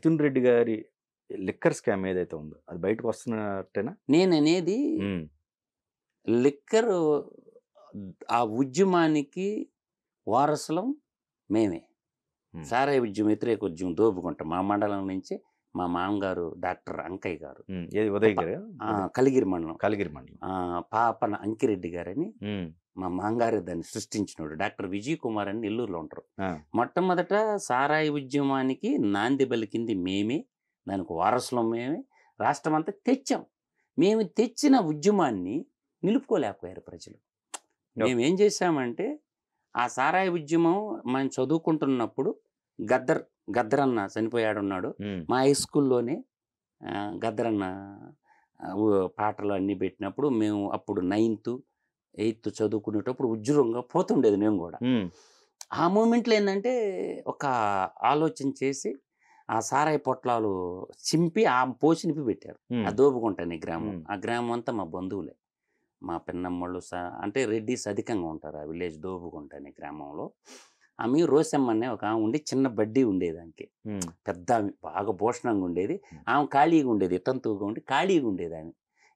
మిథున్ రెడ్డి గారి liquor scam ఏదైతే ఉందో అది బయటకు వస్తున్నట్టేనా? నేననేది హ్మ్. లిక్కర్ ఆ ఉద్యమానికి వారసులం మేమే. హ్మ్. సారాయి ఉద్యమం, వ్యతిరేక ఉద్యమం దోపుకుంటాం. మా మండలం నుంచి మా మామగారు డాక్టర్ అంకయ్య గారు. ఏది ఉదయ్ గారా? కలిగిరి మండలం. కలిగిరి మండలం. పాపన అంకిరెడ్డి గారని హ్మ్. మా మామగారు దాన్ని సృష్టించినోడు. డాక్టర్ విజయ్ కుమార్ అని నెల్లూరులో ఉంటారు. ఆ! మొట్టమొదట సారాయి ఉద్యమానికి నాంది పలికింది మేమే. దానికి వారసులం మేమే. రాష్ట్రమంతా తెచ్చాం. మేము తెచ్చిన ఉద్యమాన్ని నిలుపుకోలేకపోయారు ప్రజలు. మేమేం చేశామంటే ఆ సారాయి ఉద్యమం మనం చదువుకుంటున్నప్పుడు గద్దరన్న చనిపోయాడున్నాడు. హ్మ్. మా హై స్కూల్లోనే గద్దరన్న పాటలు అన్నీ పెట్టినప్పుడు మేము అప్పుడు 9th, 8th చదువుకునేటప్పుడు ఉజ్జురంగా పోతుండేది మేము కూడా. హ్మ్. ఆ మూమెంట్లో ఏందంటే ఒక ఆలోచన చేసి ఆ సారాయి పొట్లాలు చింపి ఆ పోసి పెట్టారు. ఆ హ్మ్. దోపుకుంటాను గ్రామం. హ్మ్. ఆ గ్రామం అంతా మా బంధువులే. మా పిన్నమ్మళ్ళు అంటే రెడ్డిస్ అధికంగా ఉంటారు ఆ విలేజ్ దోపుకుంటాను గ్రామంలో. ఆమె రోసమ్మ అనే ఒక ఆమె ఉండి చిన్న బడ్డీ ఉండేది దానికి. హ్మ్. పెద్ద ఆమె బాగా భూషణంగా ఉండేది. ఆమె ఖాళీగా ఉండేది. ఇట్టంతుగా ఉండి ఖాళీగా ఉండేది ఆమె.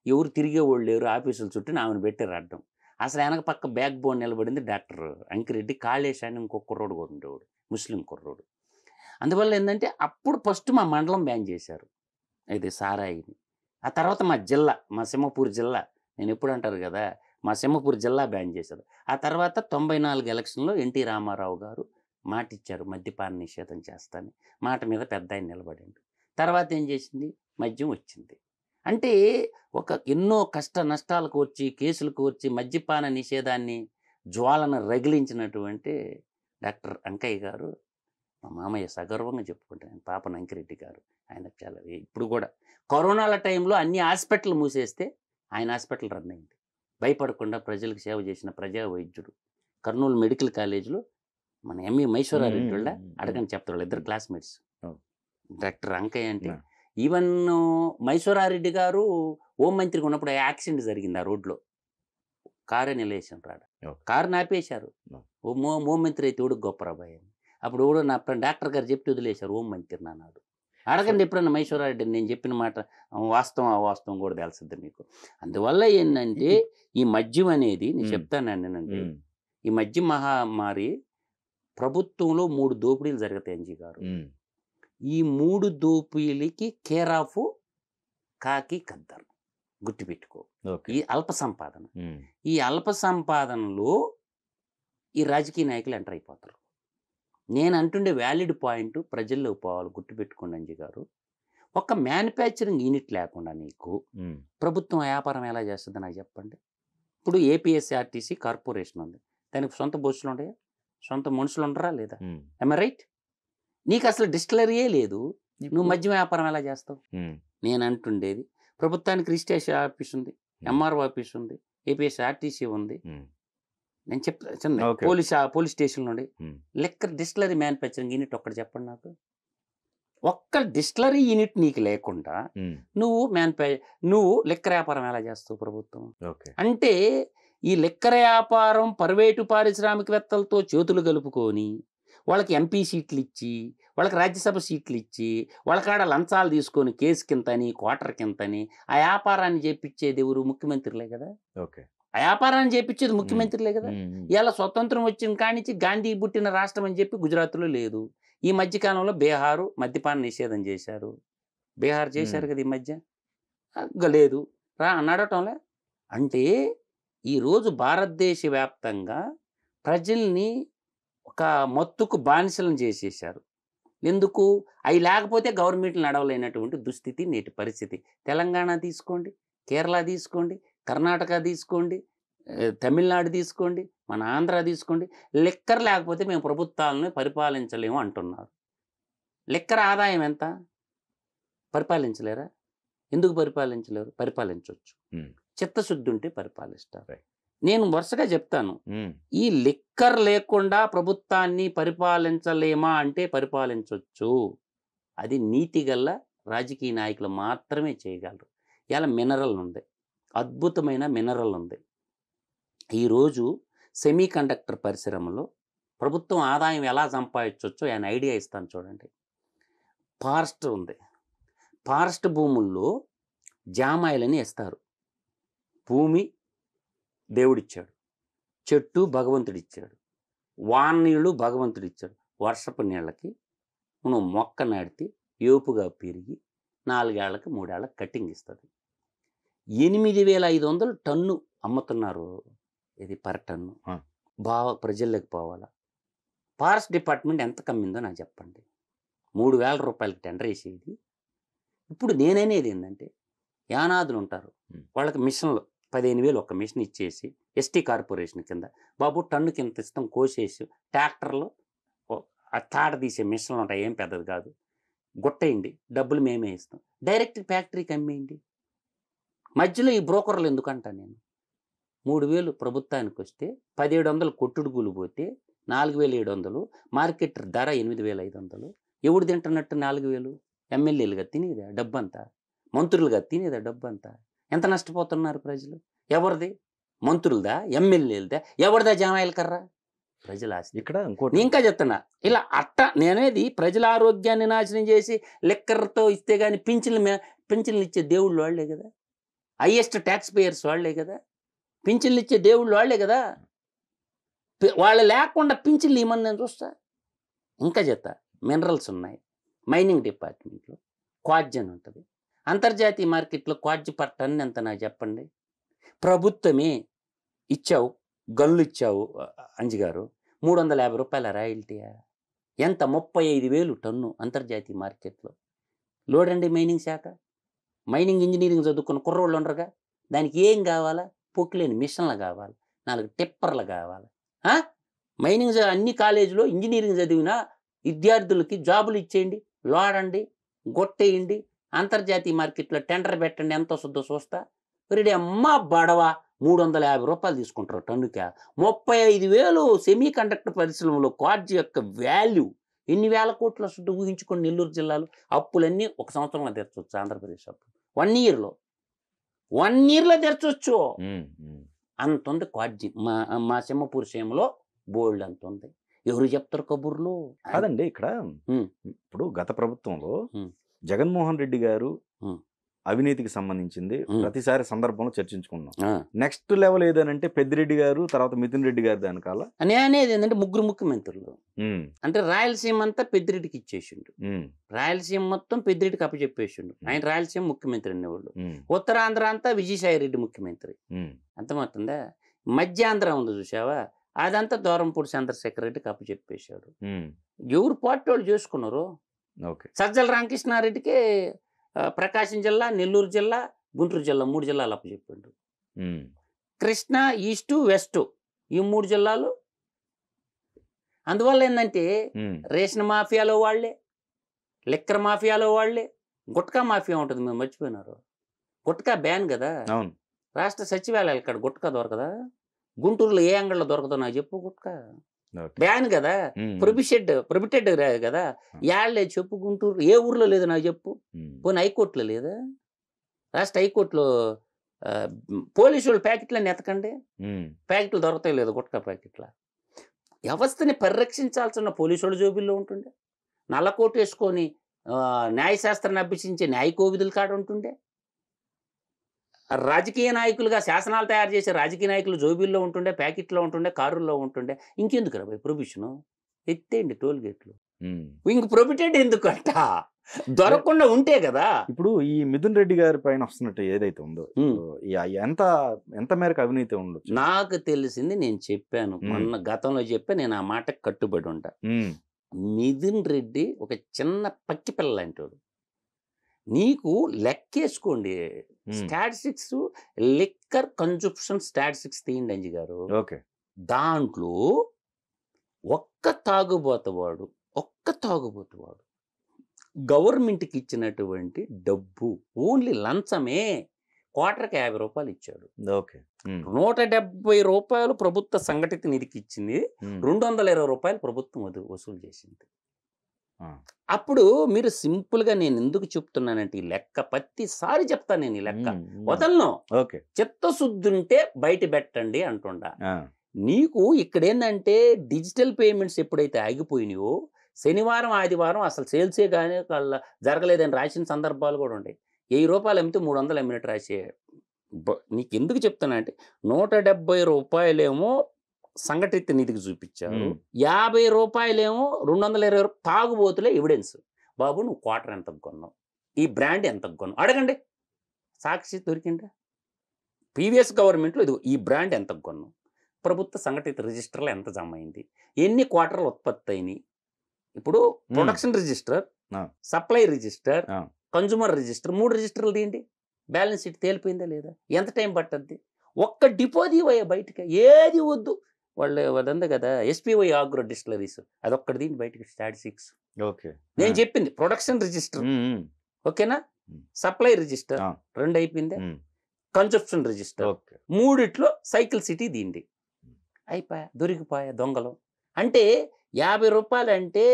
ఎవరు తిరిగేవాళ్ళు లేరు. ఆఫీసుల చుట్టూ ఆమెను పెట్టారు అడ్డం. అసలు వెనక పక్క బ్యాక్ బోన్ నిలబడింది డాక్టర్ అంకిరెడ్డి. కాళేశ్ అని ఇంకో కుర్రోడు కూడా ఉండేవాడు, ముస్లిం కుర్రోడు. అందువల్ల ఏంటంటే అప్పుడు ఫస్ట్ మా మండలం బ్యాన్ చేశారు ఇది సారాయిని. ఆ తర్వాత మా జిల్లా, మా సింహపూర్ జిల్లా, నేను ఎప్పుడు అంటారు కదా, మా సింహపూర్ జిల్లా బ్యాన్ చేశారు. ఆ తర్వాత 94 ఎలక్షన్లో ఎన్టీ రామారావు గారు మాట ఇచ్చారు మద్యపాన నిషేధం చేస్తానని. మాట మీద పెద్ద ఆయన నిలబడిండు. తర్వాత ఏం చేసింది, మద్యం వచ్చింది. అంటే ఎన్నో కష్ట నష్టాలకు వచ్చి కేసులకు వచ్చి మద్యపాన నిషేధాన్ని జ్వాలను రగిలించినటువంటి డాక్టర్ అంకయ్య గారు మా మామయ్య సగర్వంగా చెప్పుకుంటాను. పాపన అంకిరెడ్డి గారు ఆయన చాలా ఇప్పుడు కూడా కరోనాల టైంలో అన్ని హాస్పిటల్ మూసేస్తే ఆయన హాస్పిటల్ రన్ అయింది. భయపడకుండా ప్రజలకు సేవ చేసిన ప్రజా వైద్యుడు. కర్నూలు మెడికల్ కాలేజీలో మన ఎంఈ మైశ్వరారెడ్డి వాళ్ళ అడగని చెప్తారు, వాళ్ళు ఇద్దరు క్లాస్మేట్స్. డాక్టర్ అంకయ్య అంటే ఈవెన్ మైశ్వరారెడ్డి గారు హోం మంత్రిగా ఉన్నప్పుడు యాక్సిడెంట్ జరిగింది ఆ రోడ్లో. కారే నిలేషన్ రాడు, కారు నాపేశారు. హోం మంత్రి అయితే ఊడికి గొప్పరాబాయ్ అని. అప్పుడు కూడా నా డాక్టర్ గారు చెప్పి వదిలేశారు హోం మంత్రి అన్నాడు. అడగండి ఎప్పుడన్నా మైశ్వరారెడ్డి, నేను చెప్పిన మాట వాస్తవం అవాస్తవం కూడా తెలుస్తుంది మీకు. అందువల్ల ఏంటంటే ఈ మద్యం అనేది నేను చెప్తాను ఏంటంటే ఈ మద్యం మహామారి ప్రభుత్వంలో 3 దోపిడీలు జరుగుతాయి అంజీ గారు. ఈ 3 దోపిడీలకి కేర్ ఆఫ్ కాకి ఖద్దర్ గుర్తుపెట్టుకో. ఈ అల్ప సంపాదన, ఈ అల్ప సంపాదనలో ఈ రాజకీయ నాయకులు ఎంటర్ అయిపోతారు. నేను అంటుండే వ్యాలిడ్ పాయింట్ ప్రజల్లో పోవాలి, గుర్తుపెట్టుకోండి అంజీ గారు. ఒక మ్యానుఫ్యాక్చరింగ్ యూనిట్ లేకుండా నీకు ప్రభుత్వం వ్యాపారం ఎలా చేస్తుంది నాకు చెప్పండి. ఇప్పుడు ఏపీఎస్ఆర్టీసీ కార్పొరేషన్ ఉంది, దానికి సొంత బస్సులు ఉంటాయా, సొంత మనుషులు ఉండరా లేదా? I right? నీకు అసలు డిస్టిలరీయే లేదు, నువ్వు మద్యం వ్యాపారం ఎలా చేస్తావు? నేను అంటుండేది ప్రభుత్వానికి రిజిస్ట్రేషన్ ఆఫీస్ ఉంది, ఎంఆర్ఓ ఆఫీస్ ఉంది, ఏపీఎస్ఆర్టీసీ ఉంది. నేను చెప్తాను పోలీస్ స్టేషన్ నుండి లిక్కర్ డిస్టిలరీ మ్యానుఫ్యాక్చరింగ్ యూనిట్ ఒక్కటి చెప్పండి నాకు. ఒక్క డిస్టిలరీ యూనిట్ నీకు లేకుండా నువ్వు లిక్కర్ వ్యాపారం ఎలా చేస్తావు ప్రభుత్వం? అంటే ఈ లిక్కర్ వ్యాపారం ప్రైవేటు పారిశ్రామికవేత్తలతో చేతులు కలుపుకొని వాళ్ళకి ఎంపీ సీట్లు ఇచ్చి, వాళ్ళకి రాజ్యసభ సీట్లు ఇచ్చి, వాళ్ళ కాడ లంచాలు తీసుకొని కేసు కింతని క్వార్టర్ కింతని ఆ వ్యాపారాన్ని చేపించేది ఎవరు? ముఖ్యమంత్రులే కదా. ఆ వ్యాపారాన్ని చేపించేది ముఖ్యమంత్రులే కదా. ఇలా స్వతంత్రం వచ్చిన కానించి గాంధీ పుట్టిన రాష్ట్రం అని చెప్పి గుజరాత్లో లేదు. ఈ మధ్యకాలంలో బీహారు మద్యపాన నిషేధం చేశారు. బీహార్ చేశారు కదా ఈ మధ్య, లేదు నడవటంలే. అంటే ఈరోజు భారతదేశ వ్యాప్తంగా ప్రజల్ని ఒక మత్తుకు బానిసలను చేసేసారు. ఎందుకు? అవి లేకపోతే గవర్నమెంట్లు నడవలేనటువంటి దుస్థితి నేటి పరిస్థితి. తెలంగాణ తీసుకోండి, కేరళ తీసుకోండి, కర్ణాటక తీసుకోండి, తమిళనాడు తీసుకోండి, మన ఆంధ్ర తీసుకోండి. లిక్కర్ లేకపోతే మేము ప్రభుత్వాలను పరిపాలించలేము అంటున్నారు. లిక్కర్ ఆదాయం ఎంత? పరిపాలించలేరా? ఎందుకు పరిపాలించలేరు? పరిపాలించవచ్చు. చిత్తశుద్ధి ఉంటే పరిపాలిస్తారు. నేను వరుసగా చెప్తాను, ఈ లిక్కర్ లేకుండా ప్రభుత్వాన్ని పరిపాలించలేమా అంటే పరిపాలించవచ్చు. అది నీతి గల్ల రాజకీయ నాయకులు మాత్రమే చేయగలరు. ఇలా మినరల్ ఉంది, అద్భుతమైన మినరల్ ఉంది. ఈరోజు సెమీ కండక్టర్ పరిశ్రమలో ప్రభుత్వం ఆదాయం ఎలా సంపాదించవచ్చో ఆయన ఐడియా ఇస్తాను చూడండి. ఫారెస్ట్ ఉంది. ఫారెస్ట్ భూముల్లో జామాయిలని వేస్తారు. భూమి దేవుడిచ్చాడు, చెట్టు భగవంతుడిచ్చాడు, వాన నీళ్ళు భగవంతుడిచ్చాడు. వర్షపు నీళ్ళకి మనం మొక్క నాటితే ఏపుగా పెరిగి 4 ఏళ్ళకి 3 ఏళ్ళకి కటింగ్ ఇస్తుంది. 8,500 టన్ను అమ్ముతున్నారు. ఇది పర్ టన్ను. బాగా ప్రజల్లోకి పోవాలా. ఫారెస్ట్ డిపార్ట్మెంట్ ఎంత కమ్మిందో నాకు చెప్పండి. 3,000 రూపాయలకి టెండర్ వేసేది. ఇప్పుడు నేననేది ఏంటంటే, యానాదులు ఉంటారు, వాళ్ళకి మిషన్లు 15,000 ఒక మిషన్ ఇచ్చేసి ఎస్టీ కార్పొరేషన్ కింద బాబు టన్నుకి ఇంత ఇస్తాం, కోసేసి ట్రాక్టర్లో ఆ తాట తీసే మిషన్లు ఉంటాయి, ఏం పెద్దది కాదు, గుట్టేయండి, డబ్బులు మేమే ఇస్తాం, డైరెక్ట్ ఫ్యాక్టరీకి అమ్మేయండి. మధ్యలో ఈ బ్రోకర్లు ఎందుకంట నేను 3,000 ప్రభుత్వానికి వస్తే 1,700 కొట్టుడు కూలిపోతే 4,700, మార్కెట్ ధర 8,500. ఎవడు తింటున్నట్టు 4,000? ఎమ్మెల్యేలుగా తినేదా డబ్బంతా? మంత్రులుగా తినేదా డబ్బంతా? ఎంత నష్టపోతున్నారు ప్రజలు? ఎవరిది? మంత్రులదా? ఎమ్మెల్యేలదా? ఎవరిదా జామాయిల కర్రా? ప్రజల ఆస్తి. ఇక్కడ ఇంకోటి నేను ఇంకా చెప్తున్నా, ఇలా నేనేది ప్రజల ఆరోగ్యాన్ని నాశనం చేసి లెక్కర్తో ఇస్తే కానీ పింఛన్లు ఇచ్చే దేవుళ్ళు వాళ్లే కదా, హైయెస్ట్ ట్యాక్స్ పేయర్స్ వాళ్లే కదా, పింఛన్లు ఇచ్చే దేవుళ్ళు వాళ్లే కదా. వాళ్ళు లేకుండా పింఛన్లు ఇవ్వమని నేను చూస్తా. ఇంకా చెప్తా, మినరల్స్ ఉన్నాయి మైనింగ్ డిపార్ట్మెంట్లో, క్వాడ్జ్ అని ఉంటుంది. అంతర్జాతీయ మార్కెట్లో క్వాడ్జ్ పర్ టన్ ఎంత నాకు చెప్పండి? ప్రభుత్వమే ఇచ్చావు, గన్లు ఇచ్చావు అంజిగారు, 350 రూపాయల రాయల్టీయా? ఎంత? 35,000 టన్ను అంతర్జాతీయ మార్కెట్లో. లోడండి మైనింగ్ శాఖ, మైనింగ్ ఇంజనీరింగ్ చదువుకున్న కుర్రోళ్ళు ఉండరుగా, దానికి ఏం కావాలా? పొక్కులేని మిషన్లు కావాలి, 4 టిప్పర్లు కావాలి. మైనింగ్ అన్ని కాలేజీలో ఇంజనీరింగ్ చదివిన విద్యార్థులకి జాబులు ఇచ్చేయండి, లోడండి, గొట్టేయండి, అంతర్జాతీయ మార్కెట్లో టెండర్ పెట్టండి, ఎంత వస్తుందో చూస్తా. రెడీ అమ్మ బడవ 350 రూపాయలు తీసుకుంటారు టన్నుకా. 35,000 సెమీ కండక్టర్ పరిశ్రమలో క్వాడ్జ్ యొక్క వాల్యూ ఎన్ని వేల కోట్లు వస్తుంది ఊహించుకోండి. నెల్లూరు జిల్లాలో అప్పులన్నీ ఒక సంవత్సరంలో తెరచవచ్చు. ఆంధ్రప్రదేశ్ అప్పులు 1 ఇయర్లో తెరచవచ్చు. అంత ఉంది క్వాడ్జి. మా సింహపూర్ సీమలో బోల్డ్ అంత ఉంది. ఎవరు చెప్తారు కబుర్లు? కాదండి, ఇక్కడ ఇప్పుడు గత ప్రభుత్వంలో జగన్మోహన్ రెడ్డి గారు అవినీతికి సంబంధించింది ప్రతిసారి సందర్భంలో చర్చించుకున్నాం. నెక్స్ట్ లెవెల్ ఏదనంటే పెద్దిరెడ్డి గారు, తర్వాత మిథున్ రెడ్డి గారు వెనకాల. అనేది ఏంటంటే 3 ముఖ్యమంత్రులు. అంటే రాయలసీమ అంతా పెద్దిరెడ్డికి ఇచ్చేసిండు, రాయలసీమ మొత్తం పెద్దిరెడ్డికి అప్పచెప్పేసిండు. ఆయన రాయలసీమ ముఖ్యమంత్రి అనేవాళ్ళు. ఉత్తరాంధ్ర అంతా విజయసాయి రెడ్డి ముఖ్యమంత్రి. అర్థమవుతుందా? మధ్యాంధ్ర ఉంది చూసావా, అదంతా దూరంపూడి చంద్రశేఖర్ రెడ్డికి అప్పచెప్పేశాడు. ఎవరు పార్టీ వాళ్ళు చేసుకున్నారు. సజ్జల రామకృష్ణారెడ్డికి ప్రకాశం జిల్లా, నెల్లూరు జిల్లా, గుంటూరు జిల్లా 3 జిల్లాలు అప్పచెప్పాడు. కృష్ణా ఈస్టు వెస్టు ఈ 3 జిల్లాలు. అందువల్ల ఏంటంటే రేషన్ మాఫియాలో వాళ్లే, లిక్కర్ మాఫియాలో వాళ్లే, గుట్కా మాఫియా ఉంటుంది. మేము మర్చిపోయినారు, గుట్కా బ్యాన్ కదా. రాష్ట్ర సచివాలయాలు ఇక్కడ గుట్కా దొరకదా? గుంటూరులో ఏ అంగళ్ళలో దొరకదో నాకు చెప్పు. గుట్కా బ్యాన్ కదా, ప్రొబిటెడ్ కదా. యాళ్లే చెప్పు. గుంటూరు ఏ ఊర్లో లేదు నాకు చెప్పు. పోనీ హైకోర్టులో లేదా? రాష్ట్ర హైకోర్టులో పోలీసు వాళ్ళు ప్యాకెట్లన్నీ ఎతకండి, ప్యాకెట్లు దొరకతాయి లేదు గుట్కా ప్యాకెట్ల. వ్యవస్థని పరిరక్షించాల్సిన పోలీసు వాళ్ళ జోబుల్లో ఉంటుండే, నల్లకోటు వేసుకొని న్యాయశాస్త్రాన్ని అభ్యసించే న్యాయ కోవిదుల కాడ ఉంటుండే, రాజకీయ నాయకులుగా శాసనాలు తయారు చేసే రాజకీయ నాయకులు జోబీల్లో ఉంటుండే, ప్యాకెట్లో ఉంటుండే, కారుల్లో ఉంటుండే. ఇంకెందుకు రా ప్రొబిషన్ ఎత్తేయండి టోల్ గేట్లు. ఇంక ప్రొబిటెడ్ ఎందుకంట? దొరకకుండా ఉంటే కదా. ఇప్పుడు ఈ మిథున్ రెడ్డి గారి పైన వస్తున్నట్టు ఏదైతే ఉందో ఎంత మేరకు అవినీతి ఉండొచ్చు? నాకు తెలిసింది నేను చెప్పాను, మొన్న గతంలో చెప్పా, నేను ఆ మాటకు కట్టుబడి ఉంటా. మిథున్ రెడ్డి ఒక చిన్న పక్కి పిల్ల లాంటి. నీకు లెక్కేసుకోండి, స్టాటిస్టిక్స్, లిక్కర్ కన్జంప్షన్ స్టాటిస్టిక్స్ తీయండి అంజి గారు. దాంట్లో ఒక్క తాగుబోతువాడు గవర్నమెంట్కి ఇచ్చినటువంటి డబ్బు ఓన్లీ లంచమే క్వార్టర్కి 50 రూపాయలు ఇచ్చాడు. 170 రూపాయలు ప్రభుత్వ సంఘటిత నిధికి ఇచ్చింది, 220 రూపాయలు ప్రభుత్వం వసూలు చేసింది. అప్పుడు మీరు సింపుల్గా నేను ఎందుకు చెప్తున్నానంటే ఈ లెక్క ప్రతిసారి చెప్తాను నేను, ఈ లెక్క వదలను. చిత్తశుద్ధి ఉంటే బయట పెట్టండి అంటుండా. నీకు ఇక్కడ ఏంటంటే డిజిటల్ పేమెంట్స్ ఎప్పుడైతే ఆగిపోయినాయో శనివారం ఆదివారం అసలు సేల్సే కానీ జరగలేదని రాసిన సందర్భాలు కూడా ఉంటాయి. 1000 రూపాయలు అమ్మితే 300 అమ్మినట్టు రాసే. నీకు ఎందుకు చెప్తున్నా అంటే 170 రూపాయలేమో సంఘటిత నిధికి చూపించారు, 50 రూపాయలేమో 220 తాగుబోతులే ఎవిడెన్స్. బాబు నువ్వు క్వార్టర్ ఎంతకు కొన్నావు, ఈ బ్రాండ్ ఎంతకు కొన్నావు అడగండి, సాక్షి దొరికిందా? ప్రీవియస్ గవర్నమెంట్లో ఇది ఈ బ్రాండ్ ఎంతకు కొన్నావు, ప్రభుత్వ సంఘటిత రిజిస్టర్లో ఎంత జమ అయింది, ఎన్ని క్వార్టర్లు ఉత్పత్తి అయినాయి. ఇప్పుడు production register, supply register, consumer register, 3 రిజిస్టర్లు తీయండి, బ్యాలెన్స్ షీట్ తేలిపోయిందా లేదా, ఎంత టైం పట్టద్ది, ఒక్క డిపోది బయటకి ఏది వద్దు. వాళ్ళు అదంది కదా ఎస్పీవై ఆగ్రో డిస్టిలరీస్, అదొక్కటి దీని బయటకి స్టాటిస్టిక్స్. ఓకే, నేను చెప్పింది ప్రొడక్షన్ రిజిస్టర్, ఓకేనా, సప్లై రిజిస్టర్ 2 అయిపోయిందా, కన్సెప్షన్ రిజిస్టర్ 3 సైకిల్ సిటీ దీంది అయిపోయా, దొరికిపోయా దొంగలు. అంటే 50 రూపాయలు అంటే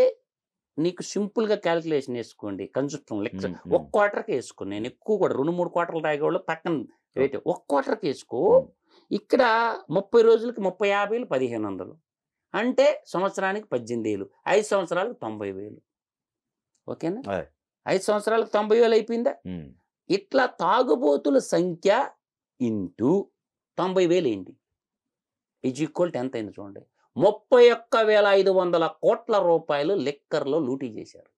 నీకు సింపుల్గా క్యాలిక్యులేషన్ వేసుకోండి, కన్సెప్షన్ లెక్క 1 క్వార్టర్కి వేసుకోండి. నేను ఎక్కువ కూడా 2-3 క్వార్టర్లు తాగేవాళ్ళు పక్కన రేట్ 1 క్వార్టర్కి వేసుకో. ఇక్కడ 30 రోజులకి 30-50 1500, అంటే సంవత్సరానికి 18,000, 5 సంవత్సరాలకు 90,000. ఓకేనా, 5 సంవత్సరాలకు 90,000 అయిపోయిందా. ఇట్లా తాగుబోతుల సంఖ్య ఇంటూ 90,000 ఏంటి, ఈజ్ ఈక్వల్ టు ఎంత అయింది చూడండి. 31,500 కోట్ల రూపాయలు లిక్కర్లో లూటీ చేశారు,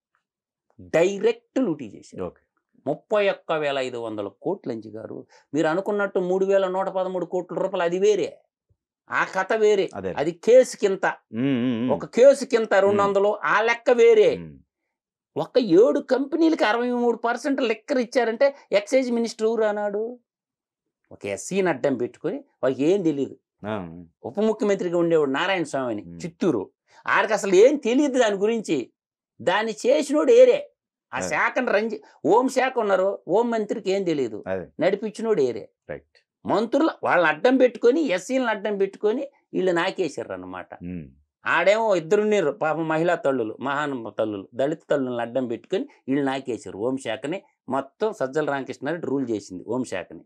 డైరెక్ట్ లూటీ చేశారు. 31,500 కోట్లు అంచి గారు. మీరు అనుకున్నట్టు 3,113 కోట్ల రూపాయలు అది వేరే, ఆ కథ వేరే, అది కేసుకింత, ఒక కేసుకింత 200, ఆ లెక్క వేరే. ఒక 7 కంపెనీలకి 63% లిక్కర్ ఇచ్చారంటే ఎక్సైజ్ మినిస్టర్ ఊరు అన్నాడు, ఒక ఎస్సీని అడ్డం పెట్టుకొని, వాళ్ళకి ఏం తెలియదు. ఉప ముఖ్యమంత్రిగా ఉండేవాడు నారాయణ స్వామి అని చిత్తూరు, ఆడికి అసలు ఏం తెలియదు దాని గురించి. దాన్ని చేసినోడు ఏరే, ఆ శాఖను హోం శాఖ ఉన్నారు, హోం మంత్రికి ఏం తెలియదు, నడిపించినోడు ఏరే. మంత్రులు వాళ్ళని అడ్డం పెట్టుకొని, ఎస్సీలను అడ్డం పెట్టుకొని వీళ్ళు నాకేసారు అన్నమాట. ఆడేమో 2 పాపం మహిళా తల్లులు, మహాన్ తల్లులు, దళిత తల్లులను అడ్డం పెట్టుకొని వీళ్ళు నాకేసారు. హోంశాఖని మొత్తం సజ్జల రామకృష్ణారెడ్డి రూల్ చేసింది హోంశాఖని.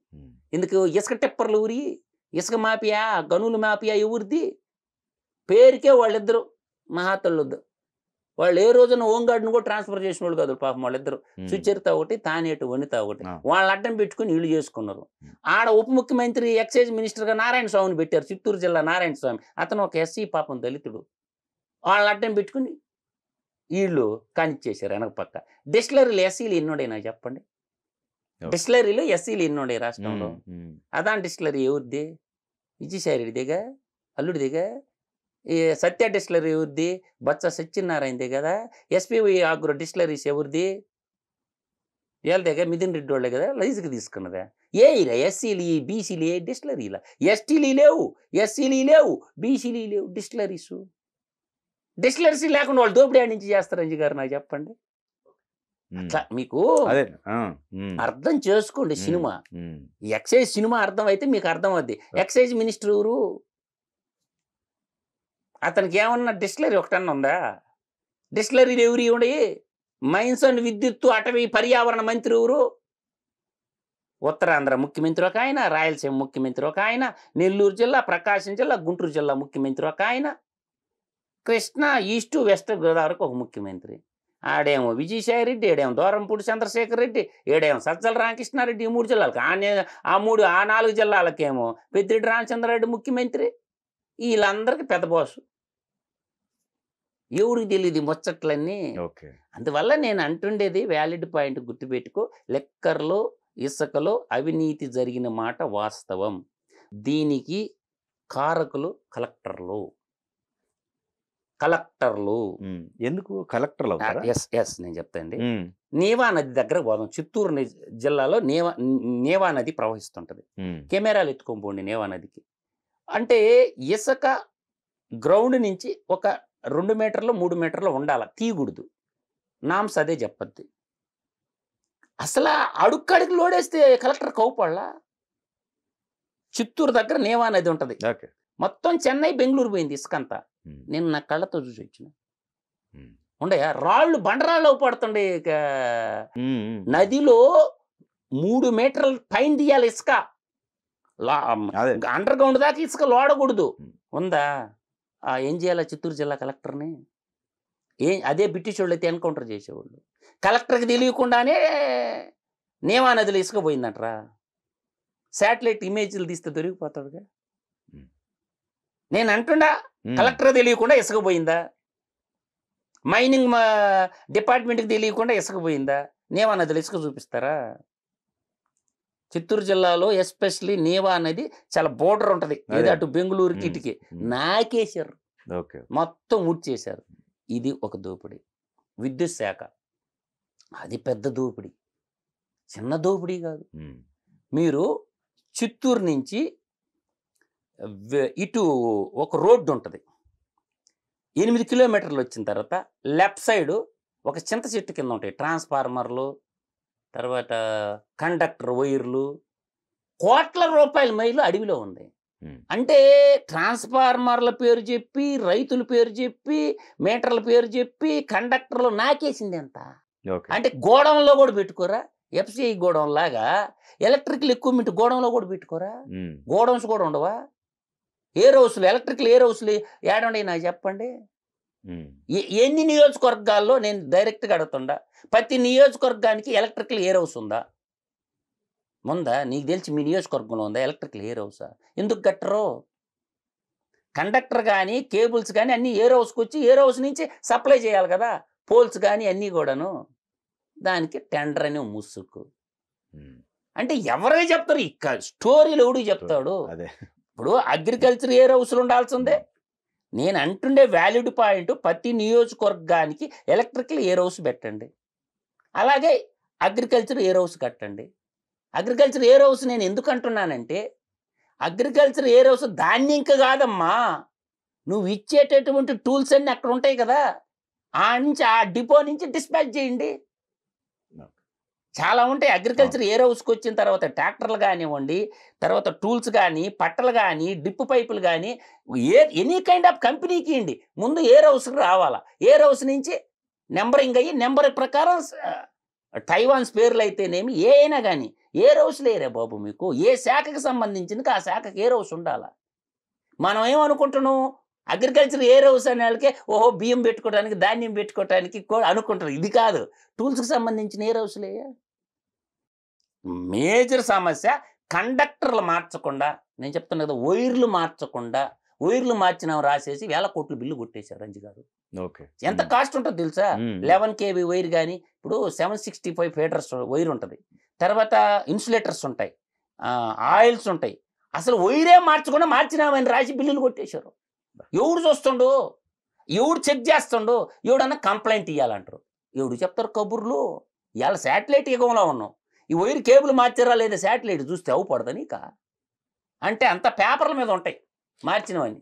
ఎందుకు, ఇసుక టిప్పర్లు ఊరి, ఇసుక మాఫియా, గనులు మాఫియా ఎవరిది, పేరుకే వాళ్ళిద్దరు మహాతల్లుద్దు. వాళ్ళు ఏ రోజున హోంగార్డును కూడా ట్రాన్స్ఫర్ చేసిన వాళ్ళు కాదు పాపం, వాళ్ళిద్దరు సుచరిత ఒకటి, తానేటి వనిత ఒకటి, వాళ్ళని అడ్డం పెట్టుకుని వీళ్ళు చేసుకున్నారు. ఆడ ఉప ముఖ్యమంత్రి ఎక్సైజ్ మినిస్టర్గా నారాయణ స్వామిని పెట్టారు, చిత్తూరు జిల్లా నారాయణ స్వామి, అతను ఒక ఎస్సీ పాపం దళితుడు. వాళ్ళని అడ్డం పెట్టుకుని వీళ్ళు కానిచ్చేశారు వెనక పక్క. డిస్టిలరీలు ఎస్సీలు ఎన్నోడే నాకు చెప్పండి, డిస్టిలరీలు ఎస్సీలు ఎన్నోడే రాష్ట్రంలో. అదాని డిస్టిలరీ ఎవరిది, విజయసాయిరెడ్డిదేగా, అల్లుడిదేగా. ఈ సత్య డిస్టిలరీ ఎవరిది, బొత్స సత్యనారాయణదే కదా. ఎస్పీవై ఆగ్రో డిస్టిలరీస్ ఎవరిది, వీళ్ళదేగా, మిథున్ రెడ్డి వాళ్ళే కదా లైజ్కి తీసుకున్నదా. ఏయిరా ఎస్సీలు, బీసీలు, ఏ డిస్టిలరీలా, ఎస్టీలు లేవు, ఎస్సీలు లేవు, బీసీలు లేవు, డిస్టిలరీస్. డిస్టిలరీస్ లేకుండా వాళ్ళు దోపిడీ నుంచి చేస్తారు అంజి గారు నాకు చెప్పండి. అట్లా మీకు అర్థం చేసుకోండి సినిమా. ఎక్సైజ్ సినిమా అర్థం అయితే మీకు అర్థం అవుద్ది. ఎక్సైజ్ మినిస్టర్ ఊరు అతనికి ఏమన్నా డిస్టిలరీ ఒకటన్నా ఉందా, డిస్టిలరీ ఎవరి ఉండి, మైన్స్ అండ్ విద్యుత్తు అటవీ పర్యావరణ మంత్రి ఊరు, ఉత్తరాంధ్ర ముఖ్యమంత్రి ఒక ఆయన, రాయలసీమ ముఖ్యమంత్రి ఒక ఆయన, నెల్లూరు జిల్లా, ప్రకాశం జిల్లా, గుంటూరు జిల్లా ముఖ్యమంత్రి ఒక ఆయన, కృష్ణా ఈస్ట్ వెస్ట్ గోదావరికి ఒక ముఖ్యమంత్రి. ఆడేమో విజయసాయిరెడ్డి, ఏడేమో దూరంపూడి చంద్రశేఖర్ రెడ్డి, ఏడేమో సజ్జల రామకృష్ణారెడ్డి. ఈ 3 జిల్లాలకు ఆ 4 జిల్లాలకేమో పెద్దిరెడ్డి రామచంద్రారెడ్డి ముఖ్యమంత్రి. వీళ్ళందరికీ పెద్ద బాసు, ఎవరికి తెలియదు ముచ్చట్లన్నీ. అందువల్ల నేను అంటుండేది వ్యాలిడ్ పాయింట్ గుర్తుపెట్టుకో, లెక్కర్లో ఇసుకలో అవినీతి జరిగిన మాట వాస్తవం. దీనికి కారకులు కలెక్టర్లు. ఎందుకు కలెక్టర్లు? ఎస్ నేను చెప్తాండి. నేవా నది దగ్గర పోదాం. చిత్తూరు జిల్లాలో నేవా నది ప్రవహిస్తుంటది. కెమెరాలు ఎత్తుకొని పోండి నేవా నదికి. అంటే ఇసుక గ్రౌండ్ నుంచి ఒక 2 మీటర్లు 3 మీటర్లు ఉండాల, తీయకూడదు. నామ్స్ అదే చెప్పద్ది. అసలు అడుక్కడికి లోడేస్తే కలెక్టర్ కౌపళ్ళ. చిత్తూరు దగ్గర నేవా నది ఉంటుంది, మొత్తం చెన్నై బెంగళూరు పోయింది ఇసుకంతా. నేను నా కళ్ళతో చూసి వచ్చిన ఉండయా, రాళ్ళు బండరాళ్ళు పడుతుండే నదిలో 3 మీటర్ల పైన తీయాలి ఇసుక. అండర్ గ్రౌండ్ దాకా ఇసుక లోడకూడదు. ఉందా? ఏం చేయాలా చిత్తూరు జిల్లా కలెక్టర్ని? అదే బ్రిటిష్ వాళ్ళు అయితే ఎన్కౌంటర్ చేసేవాళ్ళు. కలెక్టర్కి తెలియకుండానే నేవా నదిలో ఇసుక పోయిందంటరా. శాటిలైట్ ఇమేజ్లు తీస్తే దొరికిపోతాడుగా. నేను అంటుండా కలెక్టర్ తెలియకుండా ఇసుక పోయిందా, మైనింగ్ డిపార్ట్మెంట్కి తెలియకుండా ఇసుక పోయిందా, నేవా నదిలో ఇసుక చూపిస్తారా? చిత్తూరు జిల్లాలో ఎస్పెషలీ నేవా అనేది చాలా బోర్డర్ ఉంటుంది, ఏదో అటు బెంగళూరుకి ఇటుకి నాకేశారు, మొత్తం ఊడ్చేశారు. ఇది ఒక దోపిడీ. విద్యుత్ శాఖ అది పెద్ద దోపిడీ, చిన్న దోపిడీ కాదు. మీరు చిత్తూరు నుంచి ఇటు ఒక రోడ్డు ఉంటుంది, 8 కిలోమీటర్లు వచ్చిన తర్వాత లెఫ్ట్ సైడు ఒక చింత చెట్టు కింద ఉంటాయి ట్రాన్స్ఫార్మర్లు, తర్వాత కండక్టర్ వైర్లు, కోట్ల రూపాయల మైలు అడవిలో ఉంది. అంటే ట్రాన్స్ఫార్మర్ల పేరు చెప్పి, రైతుల పేరు చెప్పి, మీటర్ల పేరు చెప్పి, కండక్టర్లు నాకేసింది ఎంత. అంటే గోడౌన్లో కూడా పెట్టుకోరా, ఎఫ్సిఐ గోడౌన్ లాగా ఎలక్ట్రికల్ ఎక్విప్మెంట్ గోడౌన్లో కూడా పెట్టుకోరా? గోడౌన్స్ కూడా ఉండవా? ఎయిర్ హౌస్లు, ఎలక్ట్రికల్ ఎయిర్ హౌస్లు ఏడండి నాకు చెప్పండి. ఎన్ని నియోజకవర్గాల్లో, నేను డైరెక్ట్గా అడుగుతుండా, ప్రతి నియోజకవర్గానికి ఎలక్ట్రికల్ ఎయిర్ హౌస్ ఉందా? ముందా నీకు తెలిసి మీ నియోజకవర్గంలో ఉందా ఎలక్ట్రికల్ ఎయిర్ హౌసా? ఎందుకు కట్టరు? కండక్టర్ కానీ కేబుల్స్ కానీ అన్నీ ఎయిర్ హౌస్కి వచ్చి ఎయిర్ హౌస్ నుంచి సప్లై చేయాలి కదా, పోల్స్ కానీ అన్నీ కూడాను. దానికి టెండర్ అని ముసుగు. అంటే ఎవరే చెప్తారు, ఇక్కడ స్టోరీలు ఎవడు చెప్తాడు? ఇప్పుడు అగ్రికల్చర్ ఎయిర్ హౌస్లు ఉండాల్సిందే. నేను అంటుండే వ్యాలిడ్ పాయింట్, ప్రతి నియోజకవర్గానికి ఎలక్ట్రికల్ ఎయిర్ హౌస్ పెట్టండి, అలాగే అగ్రికల్చర్ ఎయిర్ హౌస్ కట్టండి. అగ్రికల్చర్ ఎయిర్ హౌస్ నేను ఎందుకు అంటున్నానంటే, అగ్రికల్చర్ ఎయిర్ హౌస్ ధాన్యంక కాదమ్మా, నువ్వు ఇచ్చేటటువంటి టూల్స్ అన్నీ అక్కడ ఉంటాయి కదా, ఆ నుంచి ఆ డిపో నుంచి డిస్పాచ్ చేయండి. చాలా ఉంటాయి. అగ్రికల్చర్ ఎయిర్ హౌస్కి వచ్చిన తర్వాత ట్రాక్టర్లు కానివ్వండి, తర్వాత టూల్స్ కానీ, పట్టలు కానీ, డిప్పు పైపులు కానీ, ఎనీ కైండ్ ఆఫ్ కంపెనీకి ఇవ్వండి. ముందు ఎయిర్ హౌస్కి రావాలా, ఎయిర్ హౌస్ నుంచి నెంబరింగ్ అయ్యి నెంబర్ ప్రకారం టైవాన్స్ పేర్లు అయితేనేమి ఏ అయినా కానీ ఎయిర్ హౌస్ లేరే బాబు. మీకు ఏ శాఖకి సంబంధించిన ఆ శాఖకి ఎయిర్ హౌస్ ఉండాలా. మనం ఏమనుకుంటున్నాం, అగ్రికల్చర్ ఎయిర్ హౌస్ అనే వాళ్ళకే ఓహో బియ్యం పెట్టుకోవడానికి, ధాన్యం పెట్టుకోవడానికి అనుకుంటారు. ఇది కాదు, టూల్స్కి సంబంధించిన ఎయిర్ హౌస్లే. మేజర్ సమస్య కండక్టర్లు మార్చకుండా, నేను చెప్తున్నా కదా, వైర్లు మార్చకుండా, వైర్లు మార్చిన రాసేసి 1000 కోట్ల బిల్లు కొట్టేశారు రంజి గారు. ఎంత కాస్ట్ ఉంటుందో తెలుసా? 11 kV వైర్ కానీ, ఇప్పుడు 765 ఫీడర్స్ వైర్ ఉంటుంది, తర్వాత ఇన్సులేటర్స్ ఉంటాయి, ఆయిల్స్ ఉంటాయి. అసలు వైరే మార్చకుండా మార్చినామని రాసి బిల్లులు కొట్టేశారు. ఎవడు చూస్తుండు, ఎవడు చెక్ చేస్తుండు, ఎవడన్నా కంప్లైంట్ ఇవ్వాలంటారు, ఎవడు చెప్తారు కబుర్లు. ఇవాళ శాటిలైట్ యుగంలో ఉన్నాం, ఈ వైర్ కేబుల్ మార్చారా లేదా శాటిలైట్ చూస్తే అవ్వపడదా నీక? అంటే అంత పేపర్ల మీద ఉంటాయి మార్చినవన్నీ.